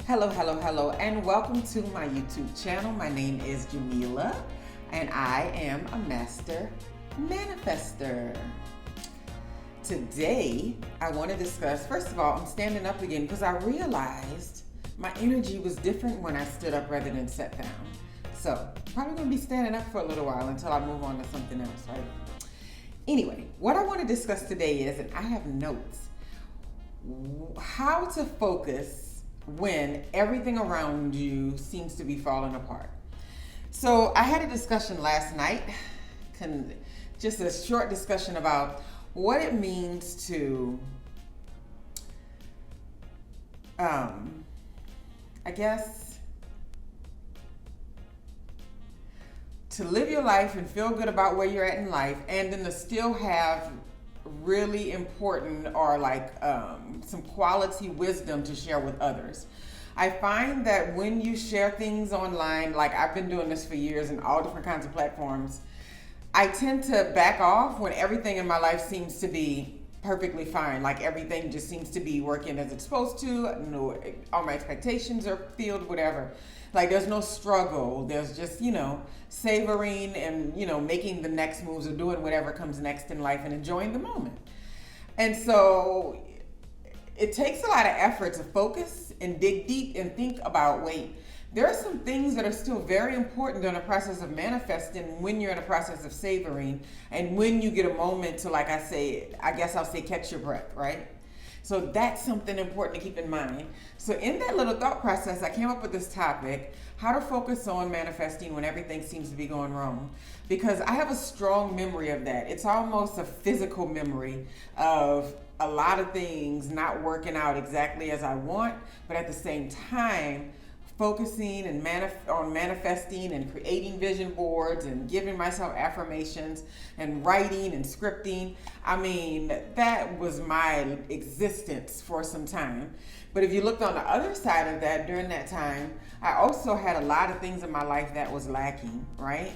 Hello, hello, hello, and welcome to my YouTube channel. My name is Jamila, and I am a master manifester. Today, I want to discuss, first of all, I'm standing up again because I realized my energy was different when I stood up rather than sat down. So, probably going to be standing up for a little while until I move on to something else, right? Anyway, what I want to discuss today is, and I have notes, how to focus when everything around you seems to be falling apart. So I had a discussion last night, just a short discussion about what it means to, I guess, to live your life and feel good about where you're at in life, and then to still have really important or some quality wisdom to share with others. I find that when you share things online, like I've been doing this for years in all different kinds of platforms, I tend to back off when everything in my life seems to be perfectly fine. Like everything just seems to be working as it's supposed to. No, all my expectations are filled, whatever. Like there's no struggle. There's just, savoring and, making the next moves or doing whatever comes next in life and enjoying the moment. And so it takes a lot of effort to focus and dig deep and think about, wait, there are some things that are still very important during the process of manifesting when you're in a process of savoring and when you get a moment to, like I guess I'll say catch your breath, right? So that's something important to keep in mind. So in that little thought process, I came up with this topic, how to focus on manifesting when everything seems to be going wrong. Because I have a strong memory of that. It's almost a physical memory of a lot of things not working out exactly as I want, but at the same time, focusing and on manifesting and creating vision boards and giving myself affirmations and writing and scripting. I mean, that was my existence for some time. But if you looked on the other side of that, during that time, I also had a lot of things in my life that was lacking, right?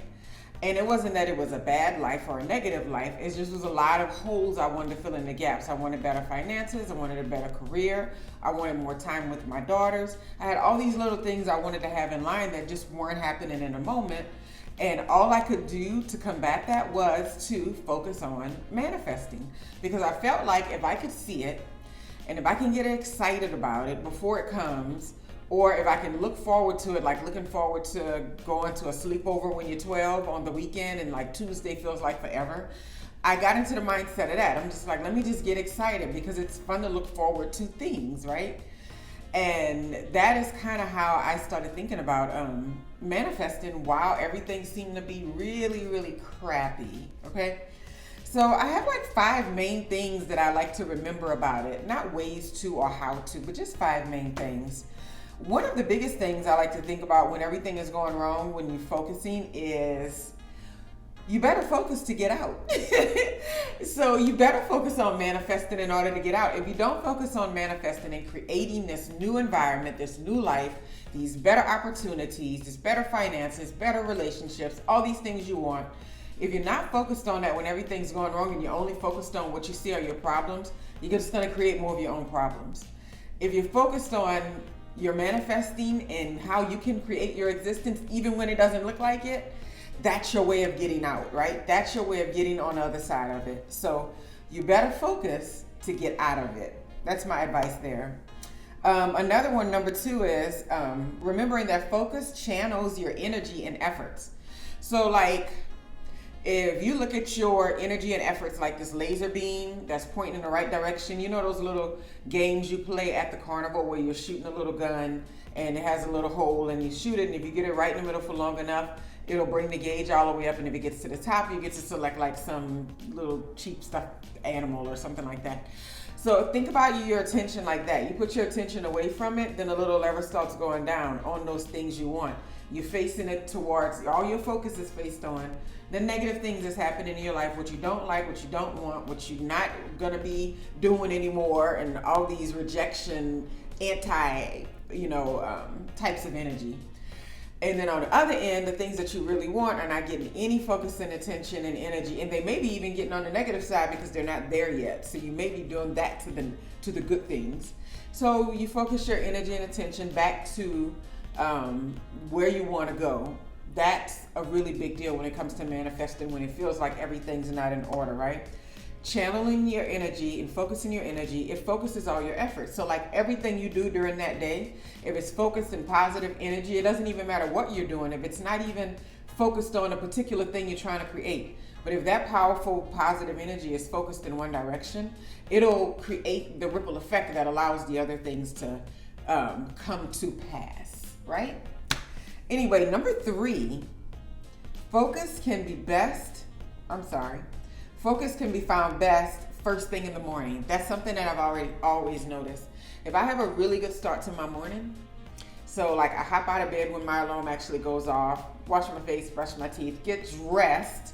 And it wasn't that it was a bad life or a negative life. It just was a lot of holes I wanted to fill in the gaps. I wanted better finances. I wanted a better career. I wanted more time with my daughters. I had all these little things I wanted to have in line that just weren't happening in a moment. And all I could do to combat that was to focus on manifesting. Because I felt like if I could see it, and if I can get excited about it before it comes, or if I can look forward to it, like looking forward to going to a sleepover when you're 12 on the weekend and like Tuesday feels like forever, I got into the mindset of that. I'm just like, let me just get excited because it's fun to look forward to things, right? And that is kind of how I started thinking about manifesting while everything seemed to be really, really crappy, okay? So I have like 5 main things that I like to remember about it. Not ways to or how to, but just 5 main things. One of the biggest things I like to think about when everything is going wrong, when you're focusing, is you better focus to get out. So you better focus on manifesting in order to get out. If you don't focus on manifesting and creating this new environment, this new life, these better opportunities, this better finances, better relationships, all these things you want, if you're not focused on that when everything's going wrong and you're only focused on what you see are your problems, you're just going to create more of your own problems. If you're focused on your manifesting and how you can create your existence even when it doesn't look like it, that's your way of getting out, right? That's your way of getting on the other side of it. So you better focus to get out of it. That's my advice there. Another one, number 2, is remembering that focus channels your energy and efforts. So like, if you look at your energy and efforts like this laser beam that's pointing in the right direction, you know those little games you play at the carnival where you're shooting a little gun and it has a little hole and you shoot it, and if you get it right in the middle for long enough, it'll bring the gauge all the way up, and if it gets to the top, you get to select like some little cheap stuffed animal or something like that. So think about your attention like that. You put your attention away from it, then the little lever starts going down on those things you want. You're facing it towards, all your focus is faced on the negative things that's happening in your life, what you don't like, what you don't want, what you're not gonna be doing anymore, and all these rejection, anti, types of energy. And then on the other end, the things that you really want are not getting any focus and attention and energy, and they may be even getting on the negative side because they're not there yet. So you may be doing that to the good things. So you focus your energy and attention back to where you want to go. That's a really big deal when it comes to manifesting, when it feels like everything's not in order, right? Channeling your energy and focusing your energy, it focuses all your efforts. So like everything you do during that day, if it's focused in positive energy, it doesn't even matter what you're doing. If it's not even focused on a particular thing you're trying to create, but if that powerful positive energy is focused in one direction, it'll create the ripple effect that allows the other things to come to pass, right? Anyway, number 3, focus can be found best first thing in the morning. That's something that I've always noticed. If I have a really good start to my morning, so like I hop out of bed when my alarm actually goes off, wash my face, brush my teeth, get dressed,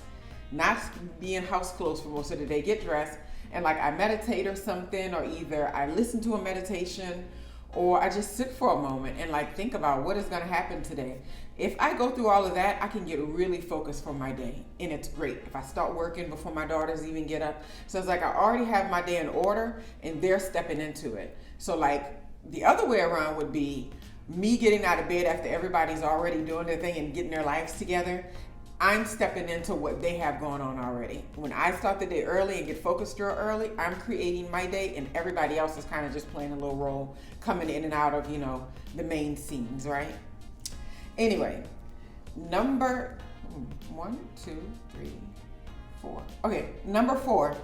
not be in house clothes for most of the day, get dressed, and like I meditate or something, or either I listen to a meditation, or I just sit for a moment and like think about what is going to happen today. If I go through all of that, I can get really focused for my day, and it's great. If I start working before my daughters even get up, so it's like I already have my day in order and they're stepping into it. So like the other way around would be me getting out of bed after everybody's already doing their thing and getting their lives together. I'm stepping into what they have going on already. When I start the day early and get focused real early, I'm creating my day, and everybody else is kind of just playing a little role, coming in and out of, the main scenes, right? Anyway, number 4.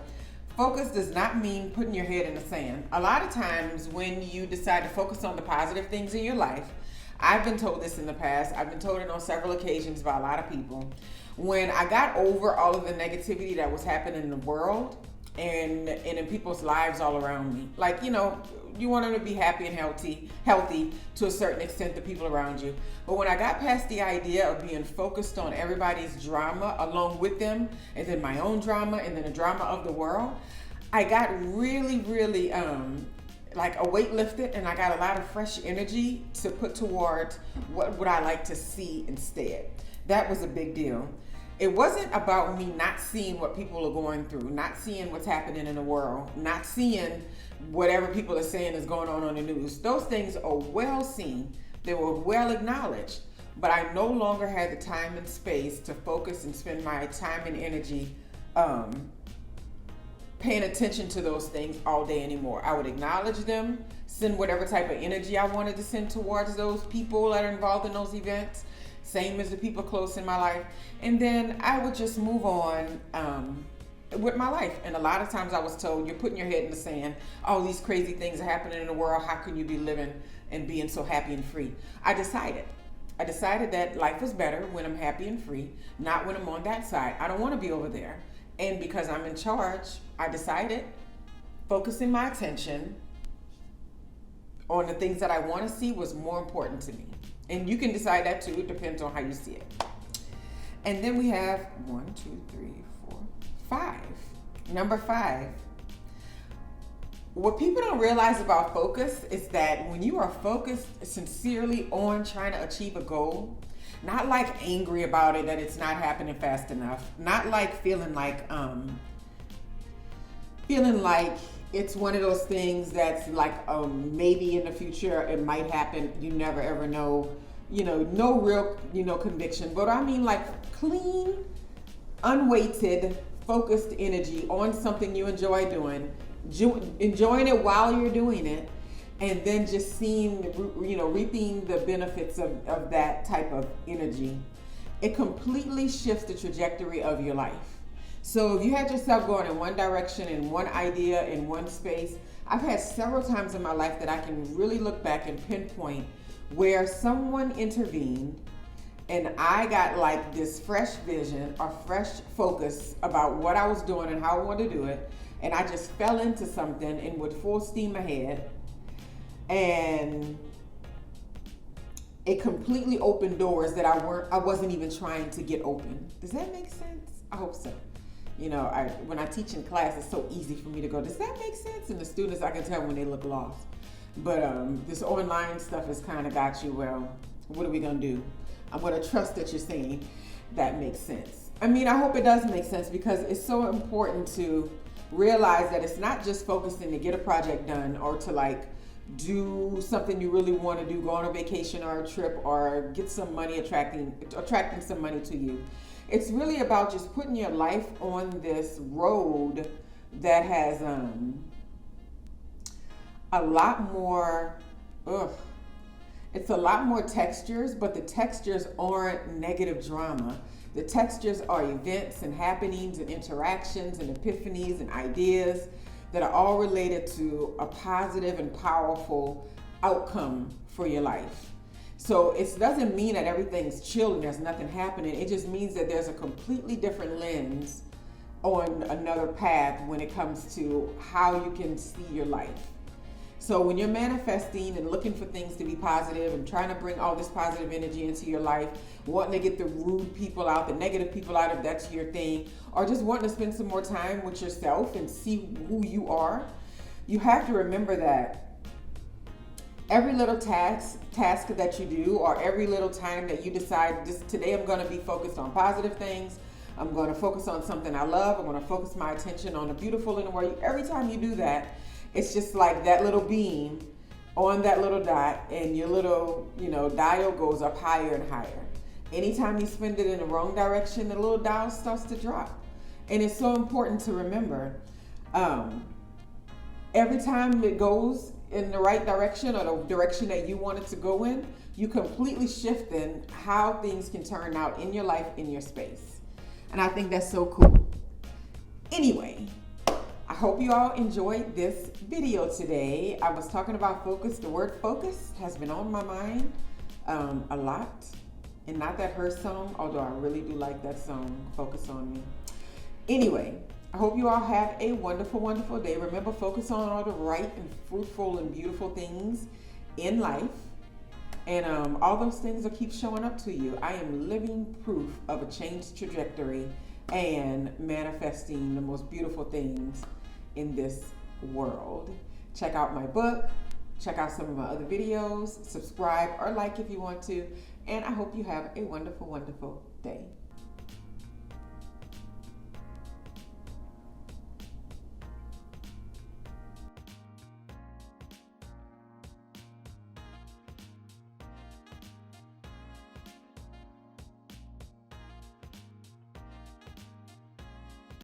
Focus does not mean putting your head in the sand. A lot of times when you decide to focus on the positive things in your life, I've been told this in the past, I've been told it on several occasions by a lot of people, when I got over all of the negativity that was happening in the world and in people's lives all around me. Like, you want them to be happy and healthy to a certain extent, the people around you. But when I got past the idea of being focused on everybody's drama along with them, and then my own drama, and then the drama of the world, I got really, really like a weight lifted, and I got a lot of fresh energy to put towards what would I like to see instead. That was a big deal. It wasn't about me not seeing what people are going through, not seeing what's happening in the world, not seeing whatever people are saying is going on the news. Those things are well seen. They were well acknowledged. But I no longer had the time and space to focus and spend my time and energy paying attention to those things all day anymore. I would acknowledge them, send whatever type of energy I wanted to send towards those people that are involved in those events, same as the people close in my life, and then I would just move on with my life. And a lot of times I was told, you're putting your head in the sand, all these crazy things are happening in the world, how can you be living and being so happy and free? I decided that life is better when I'm happy and free, not when I'm on that side. I don't want to be over there. And because I'm in charge, I decided focusing my attention on the things that I want to see was more important to me. And you can decide that too. It depends on how you see it. And then we have 5. Number 5. What people don't realize about focus is that when you are focused sincerely on trying to achieve a goal, not like angry about it that it's not happening fast enough, not like feeling like it's one of those things that's like maybe in the future it might happen, you never ever know, no real conviction, but I mean like clean, unweighted, focused energy on something you enjoy doing, enjoying it while you're doing it, and then just seeing, reaping the benefits of that type of energy. It completely shifts the trajectory of your life. So if you had yourself going in one direction, in one idea, in one space, I've had several times in my life that I can really look back and pinpoint where someone intervened and I got like this fresh vision or fresh focus about what I was doing and how I wanted to do it. And I just fell into something and with full steam ahead. And it completely opened doors that I wasn't even trying to get open. Does that make sense? I hope so. When I teach in class, it's so easy for me to go, does that make sense? And the students, I can tell when they look lost. But this online stuff has kind of got you, well, what are we going to do? I'm going to trust that you're saying that makes sense. I mean, I hope it does make sense, because it's so important to realize that it's not just focusing to get a project done or to like do something you really want to do, go on a vacation or a trip or get some money, attracting some money to you. It's really about just putting your life on this road that has a lot more, it's a lot more textures, but the textures aren't negative drama. The textures are events and happenings and interactions and epiphanies and ideas that are all related to a positive and powerful outcome for your life. So it doesn't mean that everything's chill and there's nothing happening. It just means that there's a completely different lens on another path when it comes to how you can see your life. So when you're manifesting and looking for things to be positive and trying to bring all this positive energy into your life, wanting to get the rude people out, the negative people out, if that's your thing, or just wanting to spend some more time with yourself and see who you are, you have to remember that every little task that you do, or every little time that you decide, today I'm going to be focused on positive things, I'm going to focus on something I love, I'm going to focus my attention on the beautiful in the world. Every time you do that, it's just like that little beam on that little dot, and your little, dial goes up higher and higher. Anytime you spend it in the wrong direction, the little dial starts to drop. And it's so important to remember, every time it goes in the right direction, or the direction that you want it to go in, you completely shift in how things can turn out in your life, in your space. And I think that's so cool. Anyway, I hope you all enjoyed this video today. I was talking about focus. The word focus has been on my mind a lot. And not that her song, although I really do like that song, Focus on Me. Anyway, I hope you all have a wonderful, wonderful day. Remember, focus on all the right and fruitful and beautiful things in life. And all those things will keep showing up to you. I am living proof of a changed trajectory and manifesting the most beautiful things in this world. Check out my book, check out some of my other videos, subscribe or like if you want to, and I hope you have a wonderful, wonderful day.